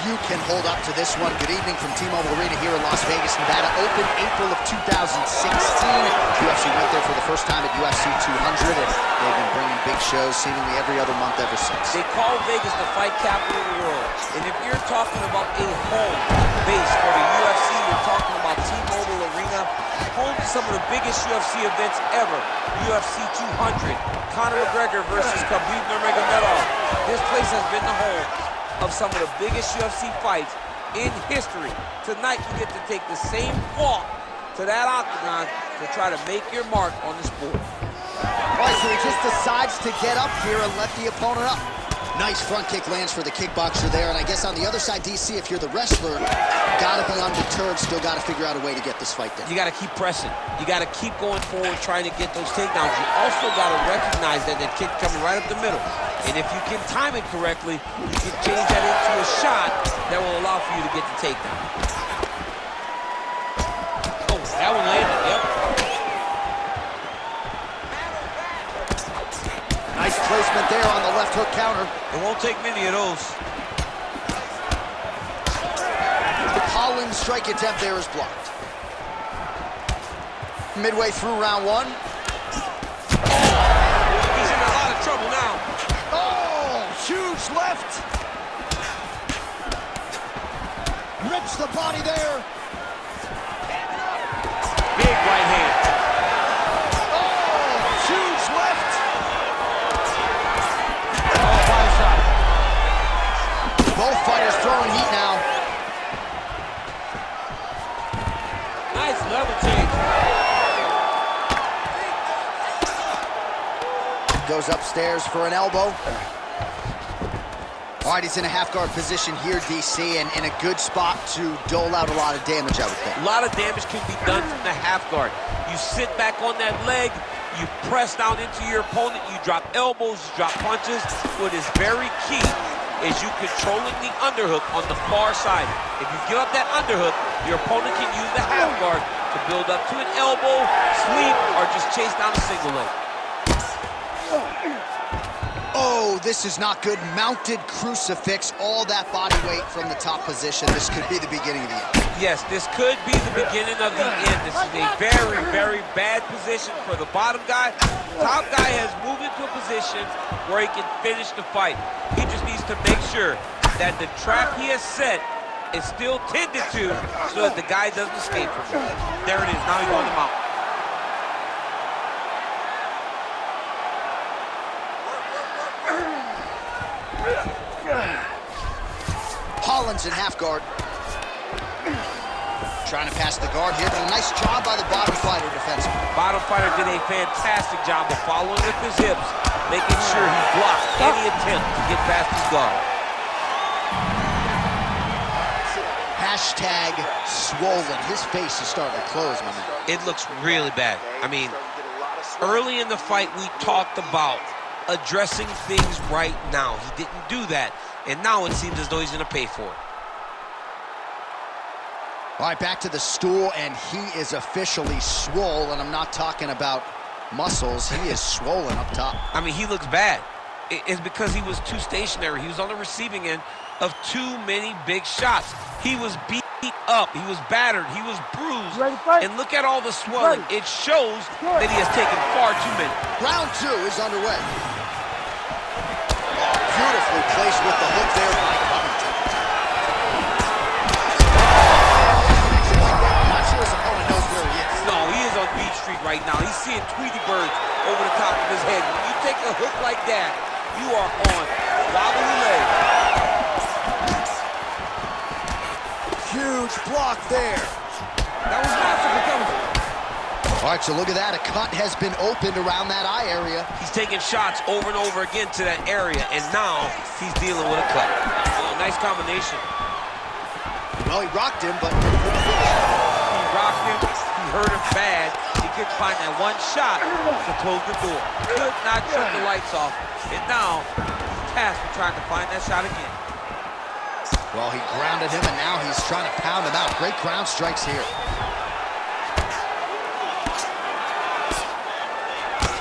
few can hold up to this one. Good evening from T-Mobile Arena here in Las Vegas, Nevada. Opened April of 2016. UFC went there for the first time at UFC 200, and they've been bringing big shows seemingly every other month ever since. They call Vegas the fight capital of the world. And if you're talking about a home base for the UFC, you're talking about T-Mobile Arena, home to some of the biggest UFC events ever. UFC 200, Conor McGregor versus Khabib Nurmagomedov. This place has been the home of some of the biggest UFC fights in history. Tonight, you get to take the same walk to that octagon to try to make your mark on the sport. All right, so he just decides to get up here and let the opponent up. Nice front kick lands for the kickboxer there, and I guess on the other side, DC, if you're the wrestler, gotta be undeterred, still gotta figure out a way to get this fight down. You gotta keep pressing. You gotta keep going forward, trying to get those takedowns. You also gotta recognize that kick coming right up the middle. And if you can time it correctly, you can change that into a shot that will allow for you to get the takedown. Oh, that one landed, yep. Nice placement there on the left hook counter. It won't take many of those. Holland's strike attempt there is blocked. Midway through round one. He's in a lot of trouble now. Oh, huge left. Rips the body there. Big right hand. Oh, huge left. Both fighters throwing heat now. Nice level change. Goes upstairs for an elbow. All right, he's in a half guard position here, DC, and in a good spot to dole out a lot of damage, I would think. A lot of damage can be done from the half guard. You sit back on that leg, you press down into your opponent, you drop elbows, you drop punches. What is very key is you controlling the underhook on the far side. If you give up that underhook, your opponent can use the half guard to build up to an elbow, sweep, or just chase down a single leg. Oh, this is not good. Mounted crucifix, all that body weight from the top position. This could be the beginning of the end. Yes, this could be the beginning of the end. This is a very, very bad position for the bottom guy. Top guy has moved into a position where he can finish the fight. He just needs to make sure that the trap he has set is still tended to so that the guy doesn't escape from it. There it is. Now he's on the mount. Holland's in half guard. Trying to pass the guard here, but a nice job by the bottom fighter defensively. Bottom fighter did a fantastic job of following with his hips, making sure he blocked any attempt to get past his guard. Hashtag swollen. His face is starting to close, my man. It looks really bad. I mean, early in the fight, we talked about addressing things right now. He didn't do that, and now it seems as though he's going to pay for it. All right, back to the stool, and he is officially swollen. I'm not talking about muscles. He is swollen up top. I mean, he looks bad. It's because he was too stationary. He was on the receiving end of too many big shots. He was beat up. He was battered. He was bruised. And look at all the swelling. It shows that he has taken far too many. Round two is underway. Beautifully placed with the hook there by Covington. I'm not sure his opponent knows where he is. No, he is on Beach Street right now. He's seeing Tweety birds over the top of his head. When you take a hook like that, you are on wobbly leg. Huge block there. That was massive for Covington. All right, so look at that. A cut has been opened around that eye area. He's taking shots over and over again to that area, and now he's dealing with a cut. Oh, nice combination. Well, he rocked him, but He rocked him. He hurt him bad. He couldn't find that one shot to close the door. Could not shut the lights off, and now he's tasked with trying to find that shot again. well, he grounded him, and now he's trying to pound him out. Great ground strikes here.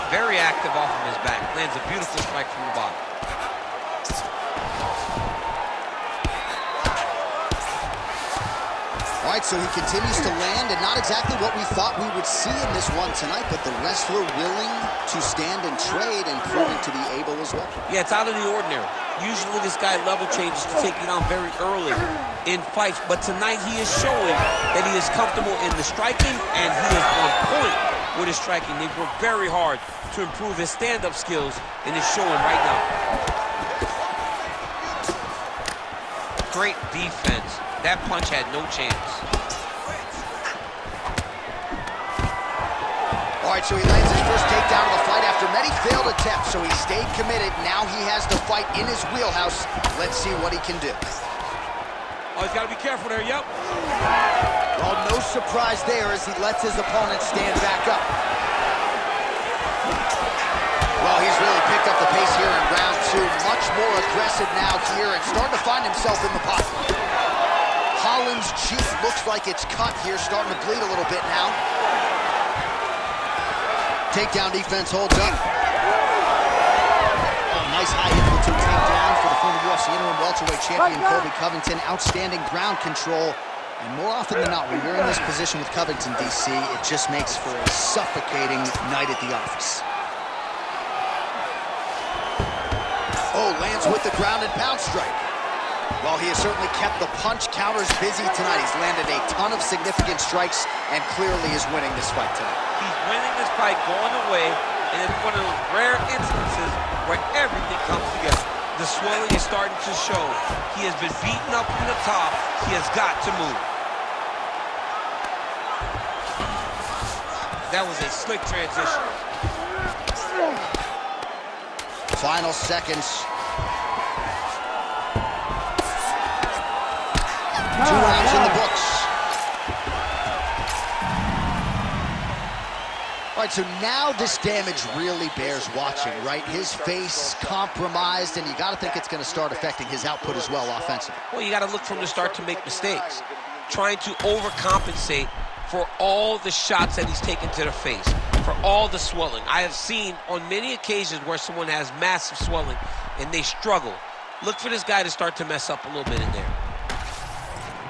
Very active off of his back. Lands a beautiful strike from the bottom. All right, so he continues to land, and not exactly what we thought we would see in this one tonight, but the wrestler willing to stand and trade and proving to be able as well. Yeah, it's out of the ordinary. Usually this guy level changes to take it on very early in fights, but tonight he is showing that he is comfortable in the striking, and he is on point with his striking. They've worked very hard to improve his stand-up skills, and it's showing right now. Great defense. That punch had no chance. All right, so he lands his first takedown of the fight after many failed attempts, so he stayed committed. Now he has the fight in his wheelhouse. Let's see what he can do. Oh, he's got to be careful there, yep. Well, no surprise there as he lets his opponent stand back up. Well, he's really picked up the pace here in round two. Much more aggressive now here and starting to find himself in the pocket. Holland's cheek looks like it's cut here, starting to bleed a little bit now. Takedown defense holds up. Oh, nice high amplitude takedown for the former UFC interim welterweight champion Colby Covington. Outstanding ground control. And more often than not, when you're in this position with Covington, DC, it just makes for a suffocating night at the office. Oh, lands with the ground and pound strike. Well, he has certainly kept the punch counters busy tonight. He's landed a ton of significant strikes and clearly is winning this fight tonight. He's winning this fight going away, and it's one of those rare instances where everything comes together. The swelling is starting to show. He has been beaten up from the top. He has got to move. That was a slick transition. Final seconds. 2 rounds in the books. All right, so now this damage really bears watching, right? His face compromised, and you got to think it's going to start affecting his output as well offensively. Well, you got to look from the start to make mistakes. Trying to overcompensate for all the shots that he's taken to the face, for all the swelling. I have seen on many occasions where someone has massive swelling and they struggle. Look for this guy to start to mess up a little bit in there.